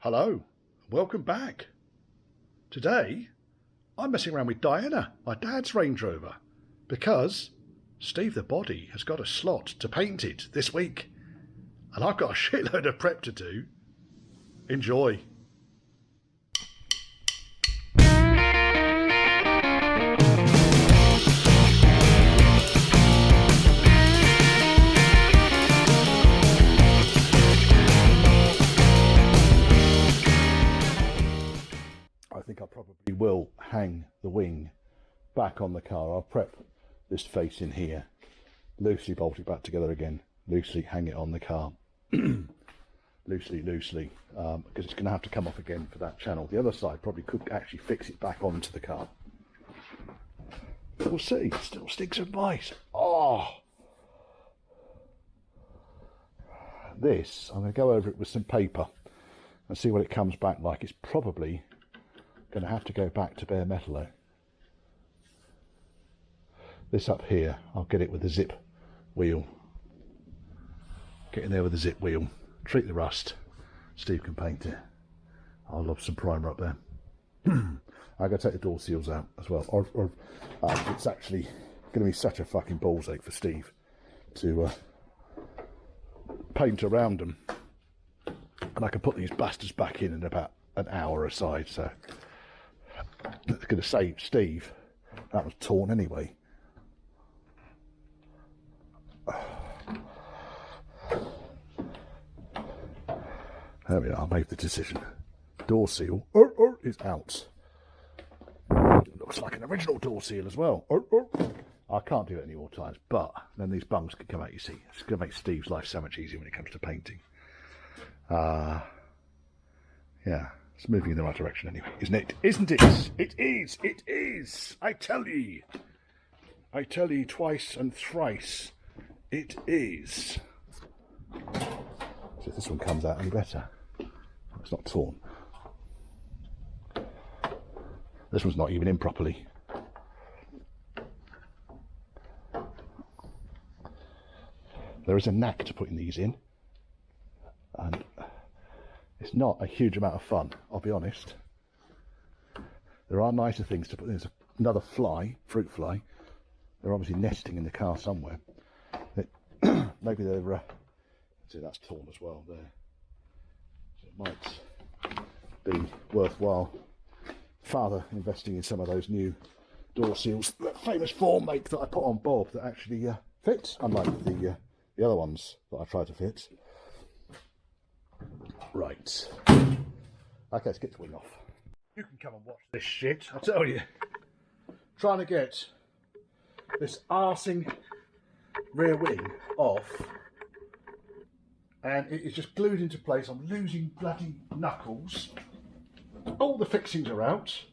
Hello, welcome back. Today, I'm messing around with Diana, my dad's Range Rover, because Steve the Body has got a slot to paint it this week, and I've got a shitload of prep to do. Enjoy. I think I probably will hang the wing back on the car. I'll prep this face in here, loosely bolt it back together again, loosely hang it on the car, loosely, because it's going to have to come off again for that channel. The other side probably could actually fix it back onto the car. We'll see. Still sticks and bites. Oh! This, I'm going to go over it with some paper and see what it comes back like. It's probably going to have to go back to bare metal though. This up here, I'll get it with the zip wheel. Get in there with the zip wheel. Treat the rust. Steve can paint it. I'll love some primer up there. I'm going to take the door seals out as well. It's actually going to be such a fucking balls ache for Steve to paint around them. And I can put these bastards back in about an hour aside, so it's going to save Steve. That was torn anyway. There we are, I made the decision. Door seal is out. It looks like an original door seal as well. I can't do it any more times, but then these bungs can come out, you see. It's going to make Steve's life so much easier when it comes to painting. Yeah, it's moving in the right direction anyway, isn't it? Isn't it? It is, it is. I tell ye twice and thrice, it is. So if this one comes out any better. It's not torn. This one's not even in properly. There is a knack to putting these in, and it's not a huge amount of fun, I'll be honest. There are nicer things to put in. There's another fly, fruit fly. They're obviously nesting in the car somewhere. Maybe they're see, that's torn as well there. So it might be worthwhile father investing in some of those new door seals, that famous form make that I put on Bob that actually fit, unlike the other ones that I tried to fit. Right. Okay, let's get the wing off. You can come and watch this shit, I tell you. Trying to get this arsing rear wing off, and it is just glued into place. I'm losing bloody knuckles. All the fixings are out.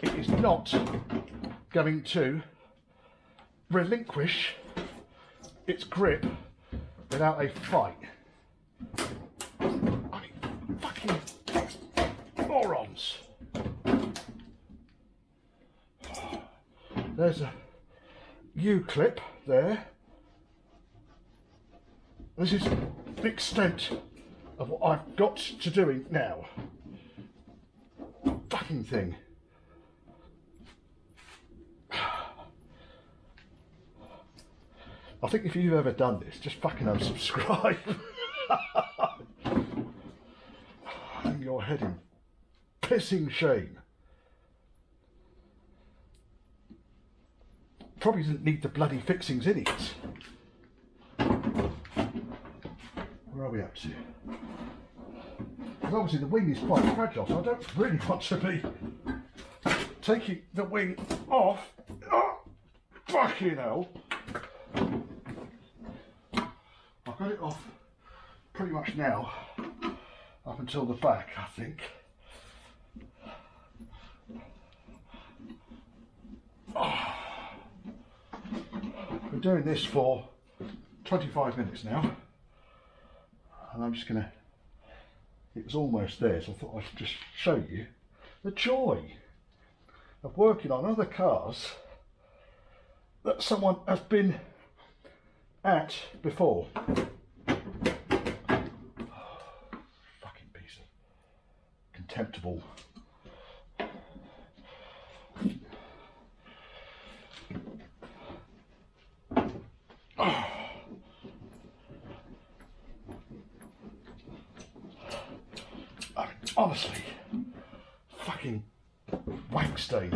It is not going to relinquish its grip without a fight. I mean, fucking morons. There's a U-clip there. This is the extent of what I've got to do now. Fucking thing. I think if you've ever done this, just fucking unsubscribe. Hang your head in pissing shame. Probably didn't need the bloody fixings in it. Where are we up to? Because obviously the wing is quite fragile, so I don't really want to be taking the wing off. Oh, fucking hell. I've got it off pretty much now, up until the back, I think. Oh. Been doing this for 25 minutes now, and I'm just gonna, it was almost there, so I thought I should just show you the joy of working on other cars that someone has been at before. contemptible. Honestly, fucking wank stain.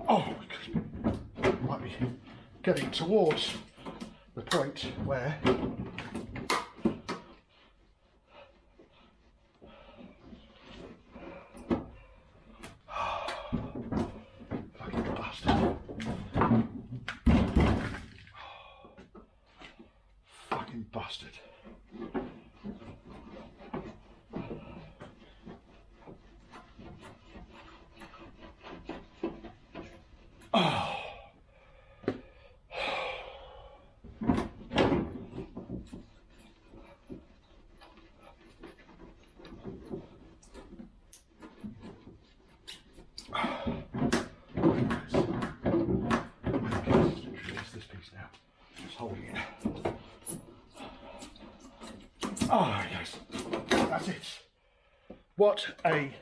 Oh, might be getting towards the point where fucking bastard. Fucking bastard. Oh yes, that's it. What a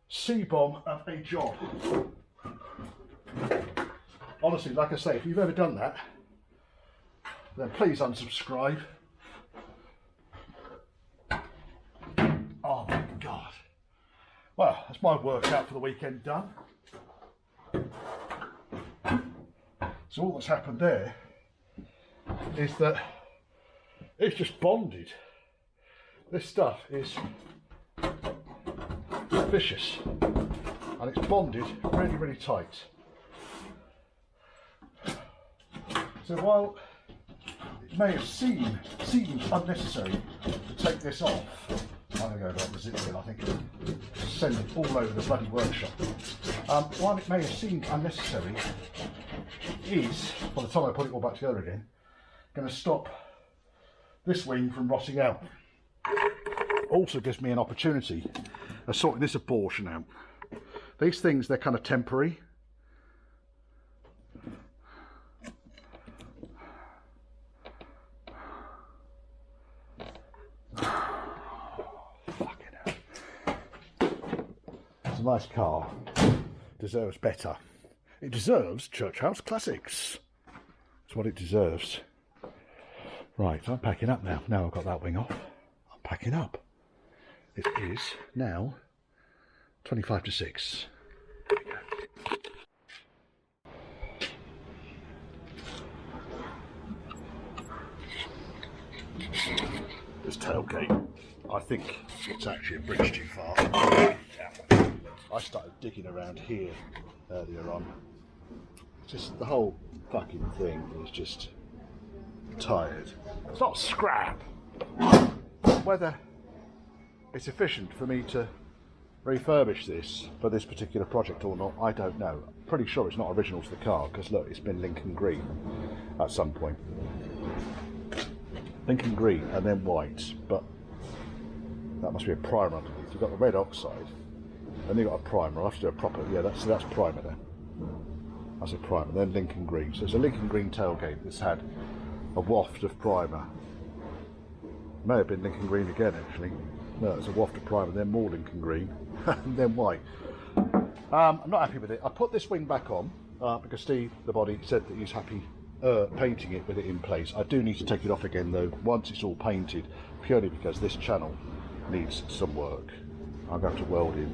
C-bomb of a job. Honestly, like I say, if you've ever done that, then please unsubscribe. Oh my God. Well, that's my workout for the weekend done. So all that's happened there is that it's just bonded. This stuff is vicious and it's bonded really, really tight. So while it may have seemed unnecessary to take this off, I'm going to go back to zip it, I think, send it all over the bloody workshop. While it may have seemed unnecessary, is, by the time I put it all back together again, going to stop this wing from rotting out. Also gives me an opportunity of sorting this abortion out. These things, they're kind of temporary. Fucking hell. It's a nice car. Deserves better. It deserves Church House Classics. That's what it deserves. Right, I'm packing up now. Now I've got that wing off, I'm packing up. It is now 25 to 6. There we go. This tailgate, I think it's actually a bridge too far. I started digging around here earlier on. Just the whole fucking thing is just tired. It's not scrap. Whether it's efficient for me to refurbish this for this particular project or not, I don't know. I'm pretty sure it's not original to the car because look, it's been Lincoln green at some point. Lincoln green and then white, but that must be a primer underneath. You've got the red oxide and you've got a primer. I'll have to do a proper, yeah, that's primer there. That's a primer, then Lincoln green. So it's a Lincoln green tailgate that's had a waft of primer. May have been Lincoln green again actually. No, it's a waft of primer, then more Lincoln green, and then white. I'm not happy with it. I put this wing back on because Steve, the body, said that he's happy painting it with it in place. I do need to take it off again though, once it's all painted, purely because this channel needs some work. I'm going to have to weld in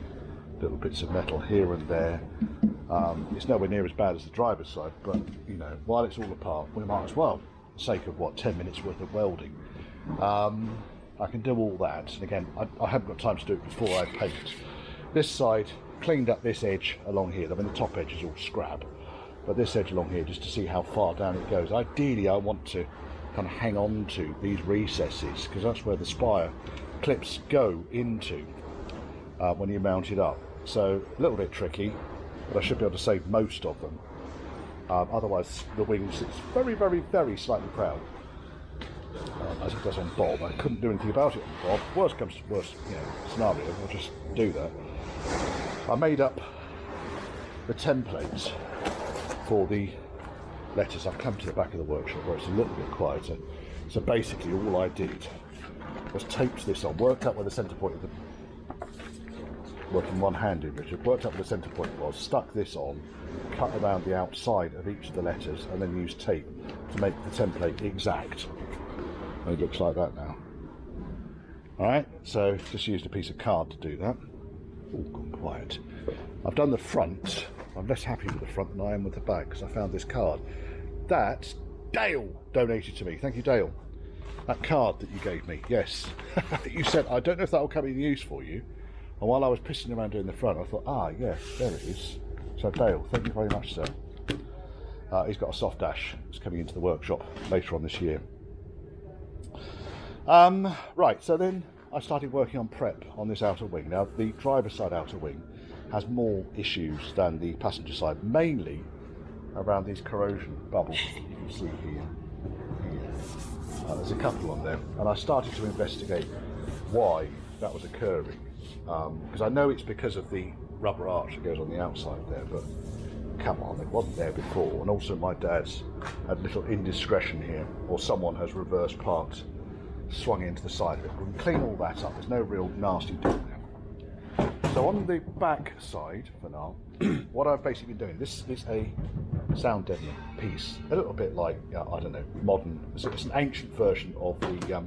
little bits of metal here and there. It's nowhere near as bad as the driver's side, but you know, while it's all apart, we might as well, for the sake of what, 10 minutes worth of welding. I can do all that, and again, I haven't got time to do it before I paint. This side, cleaned up this edge along here. I mean, the top edge is all scrap, but this edge along here, just to see how far down it goes. Ideally, I want to kind of hang on to these recesses, because that's where the spire clips go into when you mount it up. So, a little bit tricky, but I should be able to save most of them. Otherwise, the wing sits very, very, very slightly proud. As it does on Bob. I couldn't do anything about it on Bob. Worst comes to worst, you know, scenario, I'll just do that. I made up the templates for the letters. I've come to the back of the workshop where it's a little bit quieter. So basically all I did was taped this on, worked out where the centre point of the, working one-handed Richard, worked out where the centre point was, stuck this on, cut around the outside of each of the letters and then used tape to make the template exact. And it looks like that now. Alright, so just used a piece of card to do that. Oh, gone quiet. I've done the front. I'm less happy with the front than I am with the back because I found this card. That Dale donated to me. Thank you, Dale. That card that you gave me, yes. You said, I don't know if that will come in use for you. And while I was pissing around doing the front, I thought, ah, yes, there it is. So Dale, thank you very much, sir. He's got a soft dash. It's coming into the workshop later on this year. Right, so then I started working on prep on this outer wing. Now, the driver's side outer wing has more issues than the passenger side, mainly around these corrosion bubbles that you can see here. There's a couple on there, and I started to investigate why that was occurring, because I know it's because of the rubber arch that goes on the outside there, but come on, it wasn't there before. And also my dad's had a little indiscretion here, or someone has reverse parked, swung into the side of it. We can clean all that up, there's no real nasty dip there. So on the back side, for now, what I've basically been doing, this is a sound deadening piece, a little bit like, I don't know, modern, it's an ancient version of the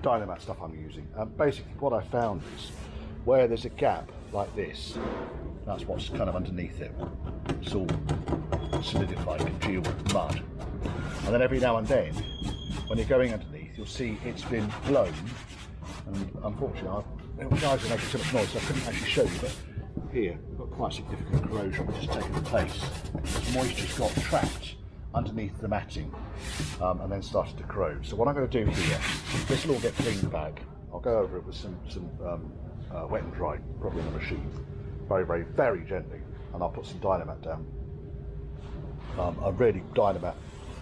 Dynamat stuff I'm using. Basically what I found is, where there's a gap like this, that's what's kind of underneath it. It's all solidified, congealed with mud. And then every now and then, when you're going underneath, you'll see it's been blown. And unfortunately, the guys are making too much noise, so I couldn't actually show you, but here, we've got quite significant corrosion which has taken place. This moisture's got trapped underneath the matting and then started to corrode. So what I'm going to do here, this will all get cleaned back. I'll go over it with some wet and dry, probably on a machine, very, very, very gently, and I'll put some Dynamat down. A really Dynamat,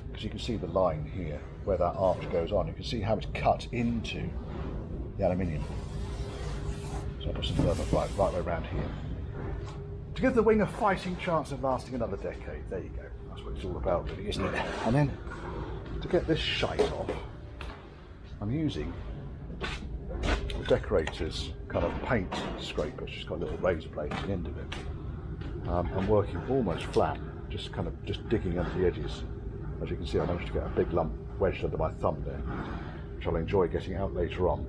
because you can see the line here where that arch goes on. You can see how it's cut into the aluminium. So I'll put some Thermoflight right way around here to give the wing a fighting chance of lasting another decade. There you go. That's what it's all about, really, isn't it? And then to get this shite off, I'm using the decorator's kind of paint scraper. It's just got a little razor blade at the end of it. I'm working almost flat, just digging under the edges. As you can see, I managed to get a big lump wedged under my thumb there, which I'll enjoy getting out later on.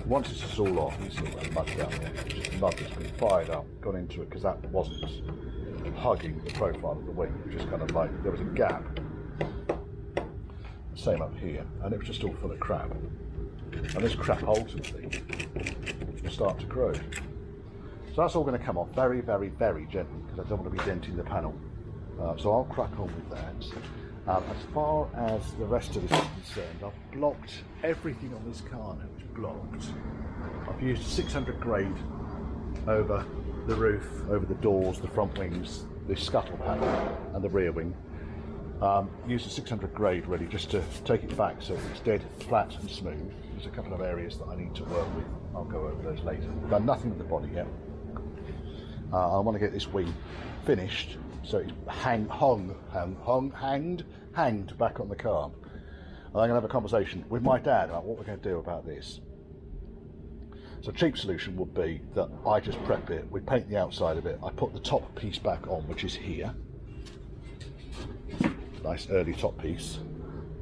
Once it's all off, you see that mud down there, just the mud that's been fired up, gone into it, because that wasn't hugging the profile of the wing. It was just kind of like, there was a gap. Same up here, and it was just all full of crap. And this crap ultimately will start to corrode. So that's all going to come off very, very, very gently, because I don't want to be denting the panel. So I'll crack on with that. As far as the rest of this is concerned, I've blocked everything on this car now. It's blocked. I've used 600 grade over the roof, over the doors, the front wings, the scuttle panel and the rear wing. Used a 600 grade really just to take it back so it's dead flat and smooth. There's a couple of areas that I need to work with. I'll go over those later. Done nothing with the body yet. I want to get this wing finished so it's hanged back on the car. And I'm going to have a conversation with my dad about what we're going to do about this. So a cheap solution would be that I just prep it, we paint the outside of it, I put the top piece back on, which is here. Nice early top piece.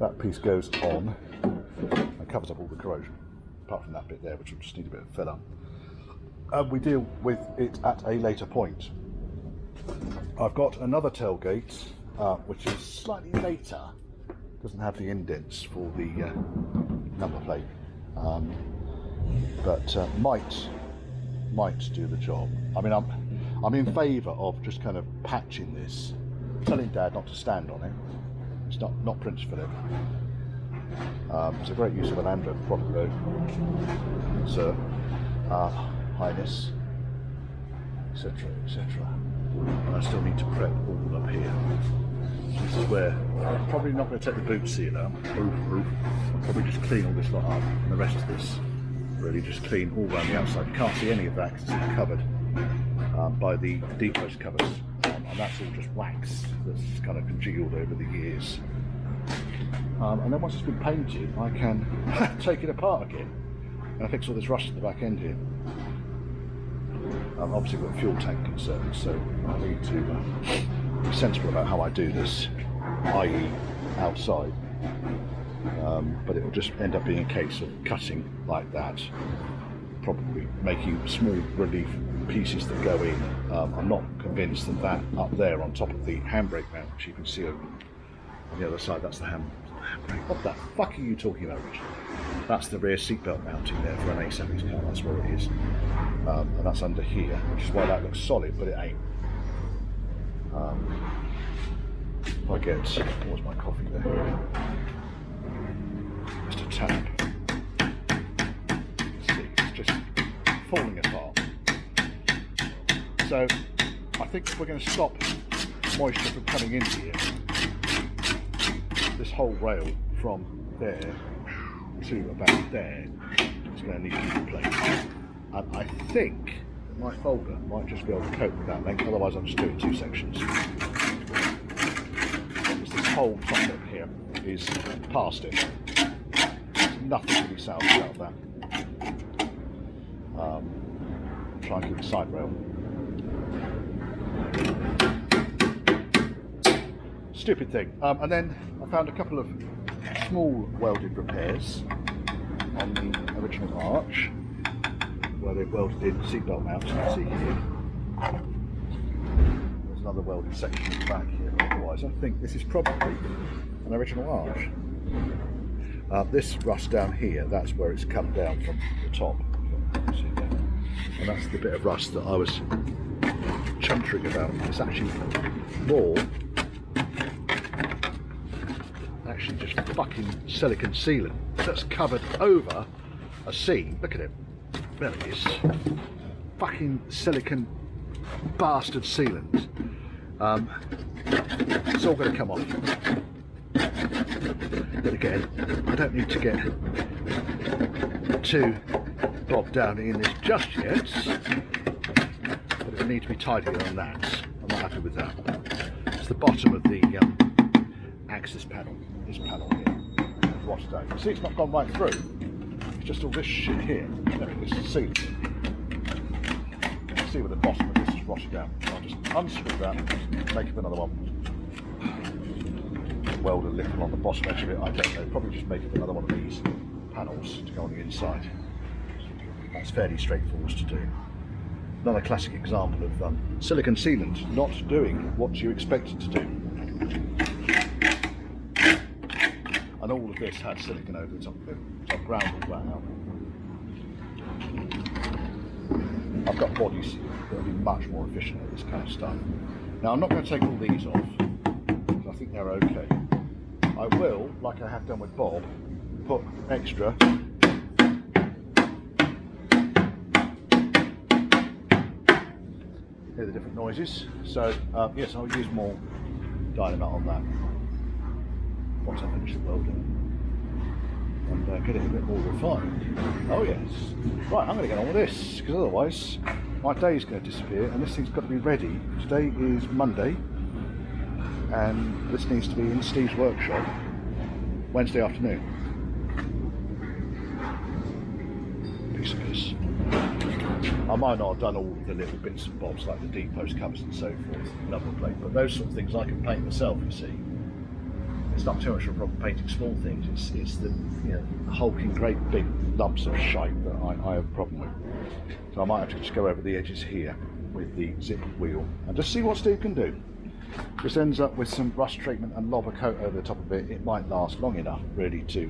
That piece goes on and covers up all the corrosion, apart from that bit there, which will just need a bit of filler. We deal with it at a later point. I've got another tailgate, which is slightly later. Doesn't have the indents for the number plate, but might do the job. I mean, I'm in favour of just kind of patching this, telling Dad not to stand on it. It's not Prince Philip. It's a great use of an Android product though, sir, Highness, etc., etc. And I still need to prep all up here. This is where I'm probably not going to take the boot seal out. I'll probably just clean all this lot up, and the rest of this really just clean all around the outside. You can't see any of that because it's covered by the deep post covers. I and that's all just wax that's kind of congealed over the years. And then once it's been painted, I can take it apart again and fix all this rust at the back end here. Obviously I've got fuel tank concerns, so I need to be sensible about how I do this, i.e. outside. But it will just end up being a case of cutting like that, probably making small relief pieces that go in. I'm not convinced that that up there on top of the handbrake mount, which you can see on the other side, that's the handbrake. What the fuck are you talking about, Richard? That's the rear seatbelt mounting there for an a-suffix car, that's where it is. And that's under here, which is why that looks solid, but it ain't. If I get, what's my coffee there? Just a tap. See, it's just falling apart. So I think if we're going to stop moisture from coming in here, this whole rail from there to about there is going to need to be replaced. And I think that my folder might just be able to cope with that length, otherwise I'm just doing two sections. Because this whole top bit here is past it. There's nothing to be salvaged out of that. Try and keep the side rail. Stupid thing. And then I found a couple of small welded repairs on the original arch, where they've welded in seatbelt mounts, you can see here. There's another welded section at the back here. Otherwise, I think this is probably an original arch. This rust down here, that's where it's come down from the top. See there? And that's the bit of rust that I was chuntering about. It's actually more actually just fucking silicon sealant that's covered over a seam. Look at it. There it is. Fucking silicon bastard sealant. It's all going to come off. But again, I don't need to get too bogged down in this just yet. But it'll need to be tidier than that. I'm not happy with that. It's the bottom of the axis panel. This panel here. Rotted out. You see, it's not gone right through. It's just all this shit here. There it is. Sealant. You can see where the bottom of this is rotted out. I'll just unscrew that, make up another one. Weld a lip on the bottom edge of it. I don't know. Probably just make up another one of these panels to go on the inside. That's fairly straightforward to do. Another classic example of silicon sealant not doing what you expect it to do. And all of this had silicon over the top of it, so I've ground all that out. I've got bodies that will be much more efficient at this kind of stuff. Now I'm not going to take all these off, because I think they're okay. I will, like I have done with Bob, put extra hear the different noises. So yes, I'll use more dynamite on that once I finish the welding and get it a bit more refined. Oh yes. Right, I'm going to get on with this, because otherwise my day's going to disappear and this thing's got to be ready. Today is Monday and this needs to be in Steve's workshop Wednesday afternoon. Piece of piss. I might not have done all the little bits and bobs like the D-post covers and so forth, number plate, but those sort of things I can paint myself, you see. It's not too much of a problem painting small things, it's the hulking great big lumps of shite that I have a problem with. So I might have to just go over the edges here with the zip wheel and just see what Steve can do. This ends up with some rust treatment and lobber coat over the top of it. It might last long enough really to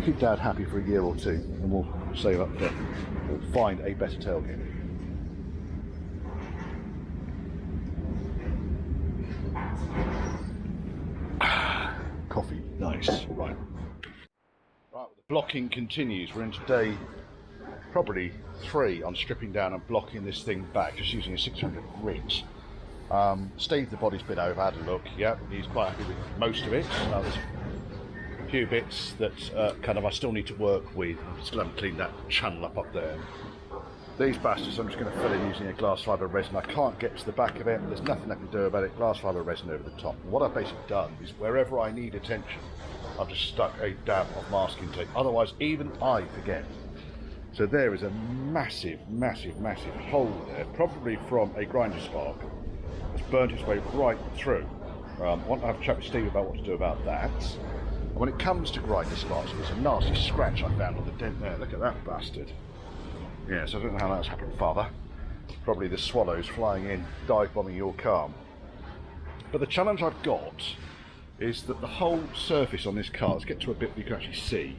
keep Dad happy for a year or two, and we'll save up for, we'll find a better tailgate. Coffee, nice, right. Right, the blocking continues. We're into day probably 3 on stripping down and blocking this thing back, just using a 600 grit. Steve, the body's been over, had a look, yeah, he's quite happy with most of it. There's a few bits that kind of I still need to work with. I still haven't cleaned that channel up there. These bastards I'm just going to fill in using a glass fibre resin. I can't get to the back of it, there's nothing I can do about it. Glass fibre resin over the top. And what I've basically done is wherever I need attention, I've just stuck a dab of masking tape. Otherwise, even I forget. So there is a massive, massive, massive hole there, probably from a grinder spark. It's burnt its way right through. I want to have a chat with Steve about what to do about that. And when it comes to grinder sparks, there's a nasty scratch I found on the dent there. Look at that bastard. Yes, I don't know how that's happened, Father. Probably the swallows flying in, dive bombing your car. But the challenge I've got is that the whole surface on this car, let's get to a bit you can actually see.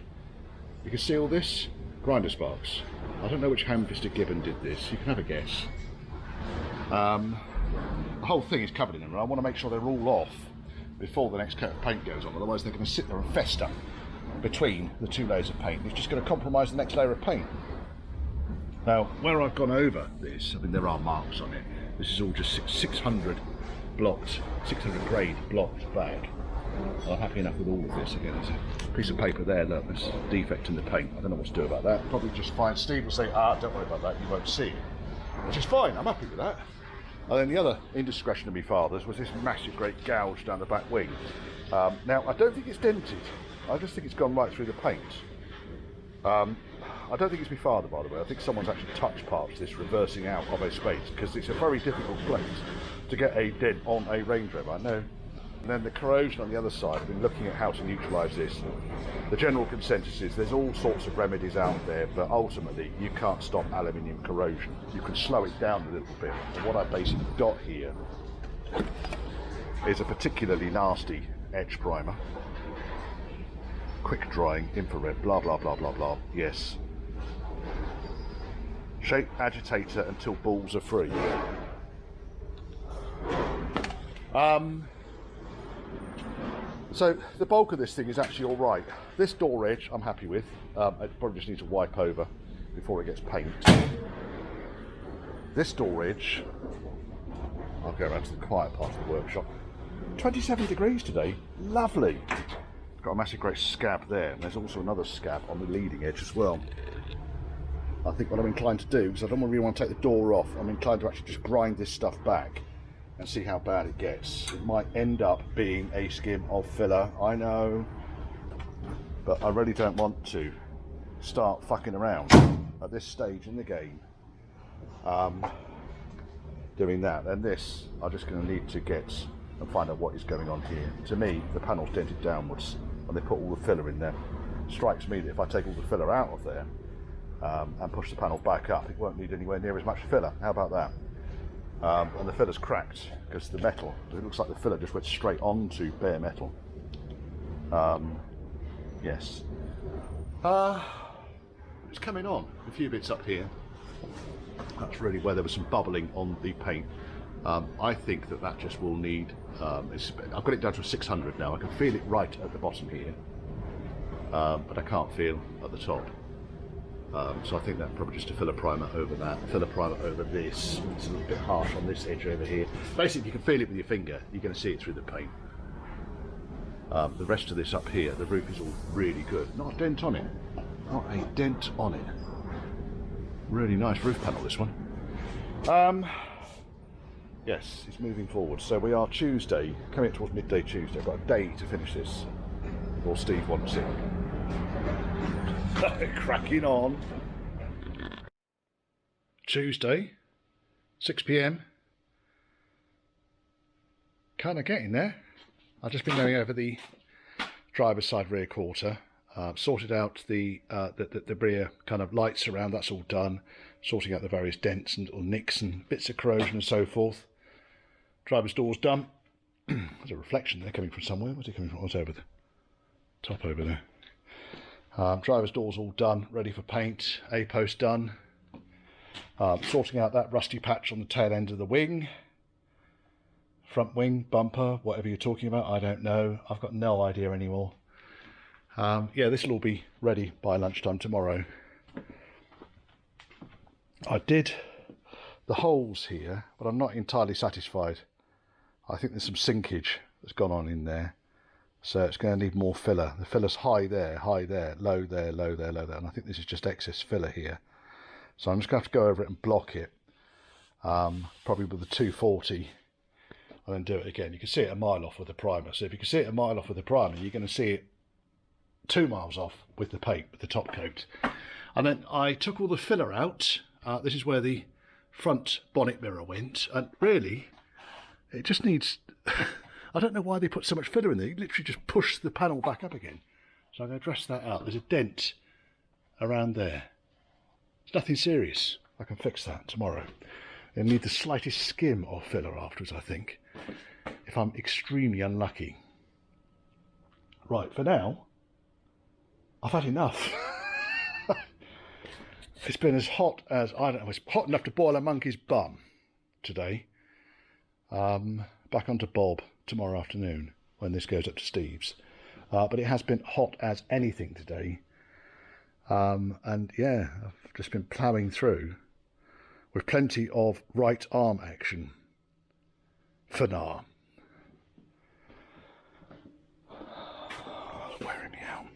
You can see all this? Grinder sparks. I don't know which ham-fisted gibbon did this, you can have a guess. The whole thing is covered in them, and I want to make sure they're all off before the next coat of paint goes on, otherwise they're going to sit there and fester between the two layers of paint. It's just going to compromise the next layer of paint. Now, where I've gone over this, I mean there are marks on it, this is all just 600 blocked, 600 grade blocked back. I'm happy enough with all of this. Again, there's a piece of paper there, look, there's a defect in the paint. I don't know what to do about that. Probably just fine. Steve will say, don't worry about that, you won't see it. Which is fine, I'm happy with that. And then the other indiscretion of my father's was this massive great gouge down the back wing. Now, I don't think it's dented. I just think it's gone right through the paint. I don't think it's my father, by the way. I think someone's actually touched parts of this reversing out of a space, because it's a very difficult place to get a dent on a Range Rover, I know. And then the corrosion on the other side, I've been looking at how to neutralise this. The general consensus is there's all sorts of remedies out there, but ultimately you can't stop aluminium corrosion. You can slow it down a little bit. And what I've basically got here is a particularly nasty etch primer. Quick drying, infrared, blah blah blah blah blah. Yes. Shape agitator until balls are free. So the bulk of this thing is actually all right. This door edge I'm happy with. It probably just needs to wipe over before it gets paint. This door edge, I'll go around to the quiet part of the workshop. 27 degrees today, lovely. Got a massive great scab there, and there's also another scab on the leading edge as well. I think what I'm inclined to do, because I don't really want to take the door off, I'm inclined to actually just grind this stuff back and see how bad it gets. It might end up being a skim of filler, I know, but I really don't want to start fucking around at this stage in the game doing that. And this, I'm just going to need to get and find out what is going on here. To me, the panel's dented downwards and they put all the filler in there. Strikes me that if I take all the filler out of there and push the panel back up, it won't need anywhere near as much filler. How about that? And the filler's cracked because the metal, it looks like the filler just went straight onto bare metal. Yes. It's coming on, a few bits up here. That's really where there was some bubbling on the paint. I think that that just will need, I've got it down to a 600 now. I can feel it right at the bottom here, but I can't feel at the top. So I think that's probably just a filler primer over that, filler primer over this. It's a little bit harsh on this edge over here. Basically, you can feel it with your finger. You're going to see it through the paint. The rest of this up here, the roof is all really good. Not a dent on it. Not a dent on it. Really nice roof panel, this one. Yes, it's moving forward. So we are Tuesday, coming up towards midday Tuesday. I've got a day to finish this before Steve wants it. Cracking on. Tuesday, 6 PM. Kind of getting there. I've just been going over the driver's side rear quarter, sorted out the rear kind of lights around. That's all done. Sorting out the various dents and little nicks and bits of corrosion and so forth. Driver's door's done. There's a reflection there coming from somewhere. Where's it coming from? What's over the top over there? Driver's door's all done, ready for paint. A-post done. Sorting out that rusty patch on the tail end of the wing. Front wing, bumper, whatever you're talking about, I don't know. I've got no idea anymore. Yeah, this will all be ready by lunchtime tomorrow. I did the holes here, but I'm not entirely satisfied. I think there's some sinkage that's gone on in there. So it's going to need more filler. The filler's high there, low there, low there, low there. And I think this is just excess filler here. So I'm just going to have to go over it and block it, probably with the 240, and then do it again. You can see it a mile off with the primer. So if you can see it a mile off with the primer, you're going to see it 2 miles off with the paint, with the top coat. And then I took all the filler out. This is where the front bonnet mirror went, and really it just needs I don't know why they put so much filler in there. You literally just push the panel back up again. So I'm going to dress that out. There's a dent around there. It's nothing serious. I can fix that tomorrow. It'll need the slightest skim of filler afterwards, I think, if I'm extremely unlucky. Right, for now I've had enough. It's been as hot as, I don't know, it's hot enough to boil a monkey's bum today. Back onto Bob tomorrow afternoon when this goes up to Steve's. But it has been hot as anything today. And yeah, I've just been ploughing through with plenty of right arm action for now. Wearing me out.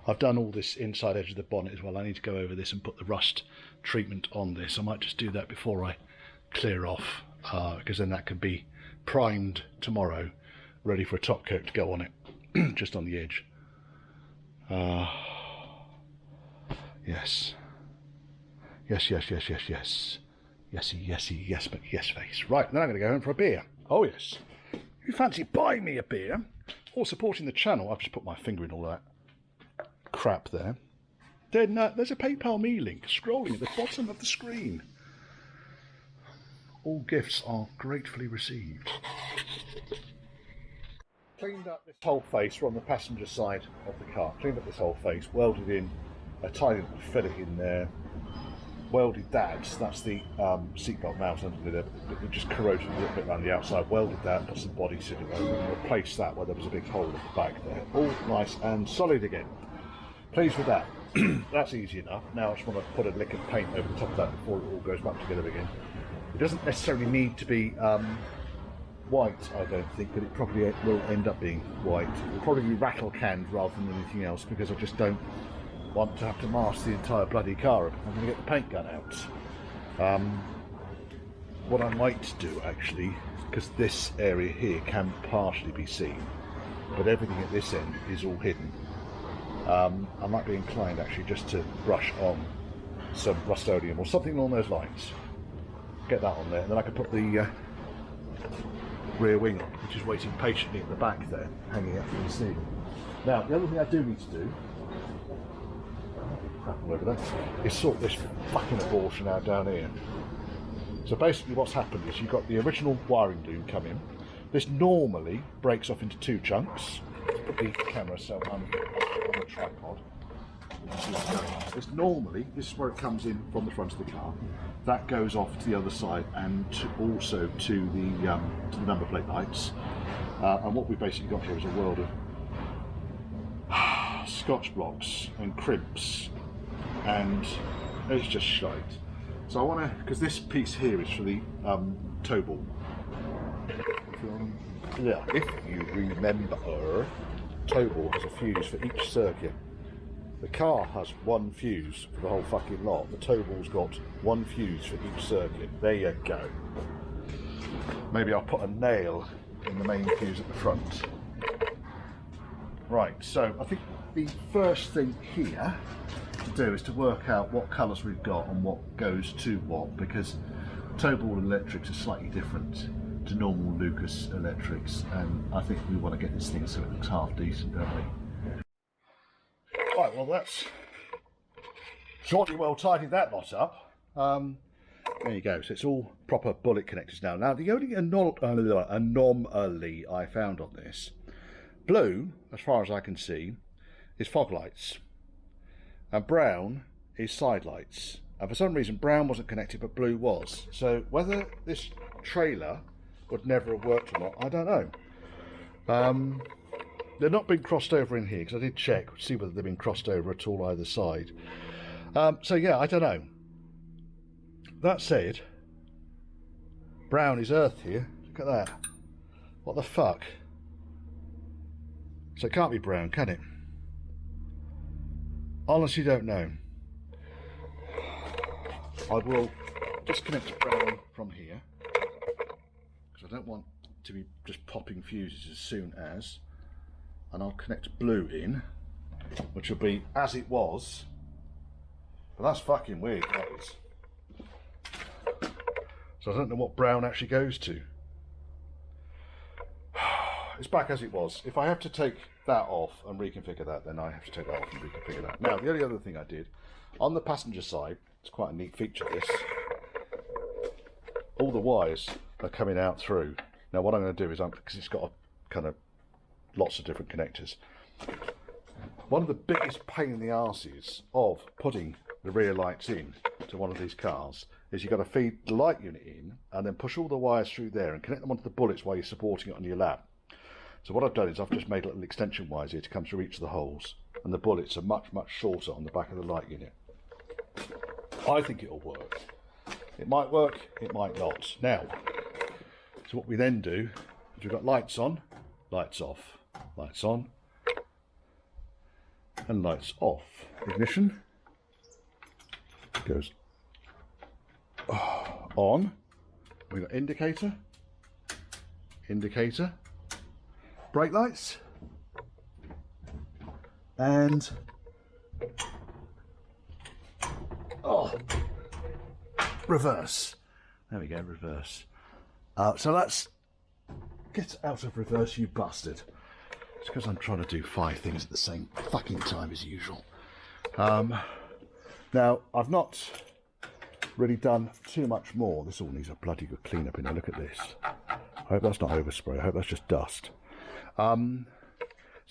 I've done all this inside edge of the bonnet as well. I need to go over this and put the rust treatment on this. I might just do that before I clear off, because then that can be primed tomorrow, ready for a top coat to go on it, just on the edge. Yes. Yes, yes, yes, yes, yes. Yesy, yesy, yes, but yes face. Right, then I'm going to go home for a beer. Oh, yes. You fancy buying me a beer or supporting the channel? I've just put my finger in all that crap there. Then there's a PayPal me link scrolling at the bottom of the screen. All gifts are gratefully received. Cleaned up this whole face. We're on the passenger side of the car. Cleaned up this whole face, welded in a tiny little fillet in there. Welded that, so that's the seatbelt mount under there, it just corroded a little bit around the outside. Welded that, put some body sitting over and replaced that where there was a big hole at the back there. All nice and solid again. Pleased with that. That's easy enough. Now I just want to put a lick of paint over the top of that before it all goes back together again. It doesn't necessarily need to be white, I don't think, but it probably will end up being white. It will probably be rattle canned rather than anything else, because I just don't want to have to mask the entire bloody car. I'm going to get the paint gun out. What I might do actually, because this area here can partially be seen, but everything at this end is all hidden, I might be inclined actually just to brush on some Rust-Oleum or something along those lines. Get that on there, and then I can put the rear wing on, which is waiting patiently at the back there, hanging out from the ceiling. Now, the other thing I do need to do, over there, is sort this fucking abortion out down here. So basically what's happened is you've got the original wiring loom come in. This normally breaks off into 2 chunks. Let's put the camera so on the tripod. This is where it comes in from the front of the car. That goes off to the other side and also to the number plate lights. And what we've basically got here is a world of Scotch blocks and crimps, and it's just shite. So I want to, because this piece here is for the toe ball. Yeah, if you remember, toe ball has a fuse for each circuit. The car has 1 fuse for the whole fucking lot. The toe ball's got 1 fuse for each circuit. There you go. Maybe I'll put a nail in the main fuse at the front. Right, so I think the first thing here to do is to work out what colours we've got and what goes to what, because toe ball electrics are slightly different to normal Lucas electrics, and I think we want to get this thing so it looks half decent, don't we? Right, well that's jolly well tidied that lot up. There you go, so it's all proper bullet connectors now. Now the only anomaly I found on this, blue, as far as I can see, is fog lights, and brown is side lights, and for some reason brown wasn't connected but blue was. So whether this trailer would never have worked or not, I don't know. They're not been crossed over in here, because I did check, see whether they've been crossed over at all either side. So yeah, I don't know. That said, brown is earth here. Look at that. What the fuck? So it can't be brown, can it? Honestly don't know. I will disconnect brown from here, because I don't want to be just popping fuses as soon as, and I'll connect blue in, which will be as it was, but that's fucking weird, that is. So I don't know what brown actually goes to. It's back as it was. If I have to take that off and reconfigure that, then I have to take that off and reconfigure that. Now, the only other thing I did, on the passenger side, it's quite a neat feature this, all the wires are coming out through. Now what I'm going to do is, because it's got a kind of lots of different connectors, one of the biggest pain in the arses of putting the rear lights in to one of these cars is you've got to feed the light unit in and then push all the wires through there and connect them onto the bullets while you're supporting it on your lap. So what I've done is I've just made little extension wires here to come through each of the holes, and the bullets are much shorter on the back of the light unit. I think it'll work. It might work, it might not. Now, so what we then do is we've got lights on, lights off, lights on, and lights off. Ignition goes on. We've got indicator, indicator, brake lights, and reverse. There we go, reverse. So let's get out of reverse, you bastard. It's because I'm trying to do 5 things at the same fucking time as usual. Now, I've not really done too much more. This all needs a bloody good clean up in there. Look at this. I hope that's not overspray. I hope that's just dust. So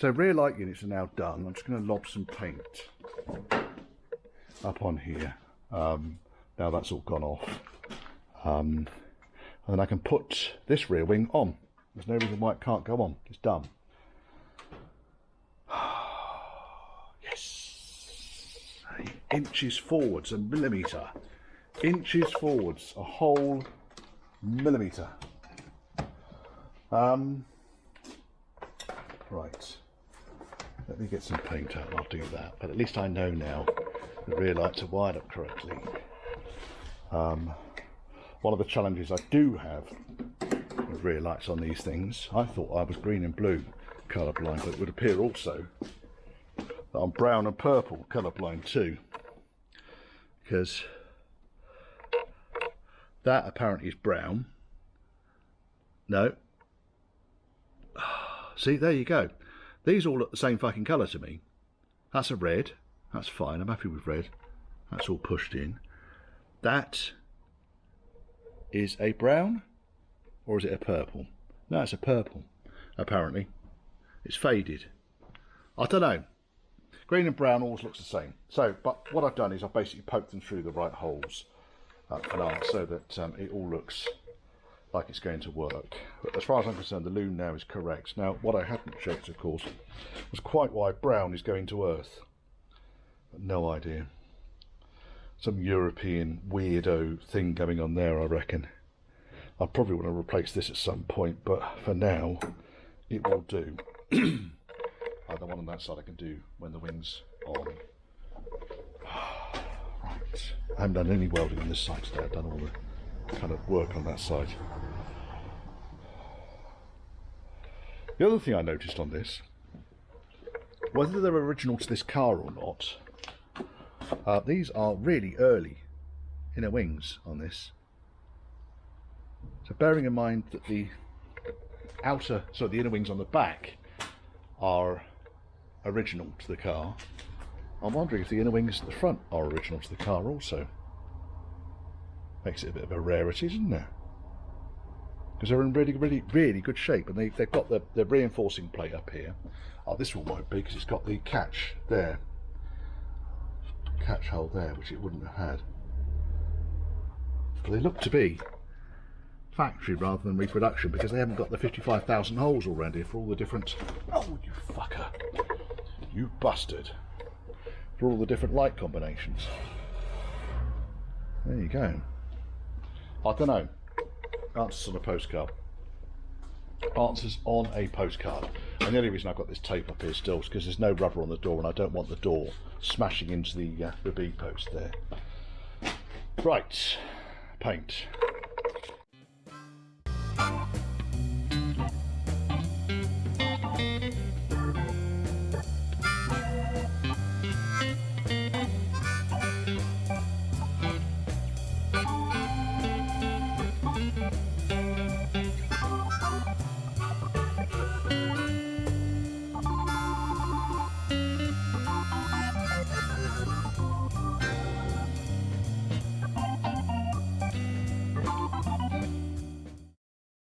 rear light units are now done. I'm just going to lob some paint up on here. Now that's all gone off. And then I can put this rear wing on. There's no reason why it can't go on. It's done. Yes. Inches forwards, a millimetre. Inches forwards, a whole millimetre. Right. Let me get some paint out and I'll do that. But at least I know now the rear lights are wired up correctly. One of the challenges I do have with rear lights on these things, I thought I was green and blue colourblind, but it would appear also that I'm brown and purple colourblind too, because that apparently is brown. No. See, there you go. These all look the same fucking colour to me. That's a red. That's fine. I'm happy with red. That's all pushed in. That is a brown, or is it a purple? No, it's a purple, apparently. It's faded. I don't know. Green and brown always looks the same. So, but what I've done is I've basically poked them through the right holes so that it all looks like it's going to work. But as far as I'm concerned, the loom now is correct. Now, what I hadn't checked, of course, was quite why brown is going to earth. But no idea. Some European weirdo thing going on there, I reckon. I probably want to replace this at some point, but for now, it will do. The one on that side I can do when the wing's on. Right. I haven't done any welding on this side today. I've done all the kind of work on that side. The other thing I noticed on this, whether they're original to this car or not, these are really early inner wings on this. So bearing in mind that the the inner wings on the back are original to the car, I'm wondering if the inner wings at the front are original to the car also. Makes it a bit of a rarity, isn't it? Because they're in really good shape, and they've got the reinforcing plate up here. Oh, this one won't be because it's got the catch there. Catch hole there, which it wouldn't have had. But they look to be factory rather than reproduction, because they haven't got the 55,000 holes all around here for all the different... Oh, you fucker. You bastard. For all the different light combinations. There you go. I don't know. Answers on a postcard. Answers on a postcard. And the only reason I've got this tape up here still is because there's no rubber on the door, and I don't want the door smashing into the bead post there. Right, paint.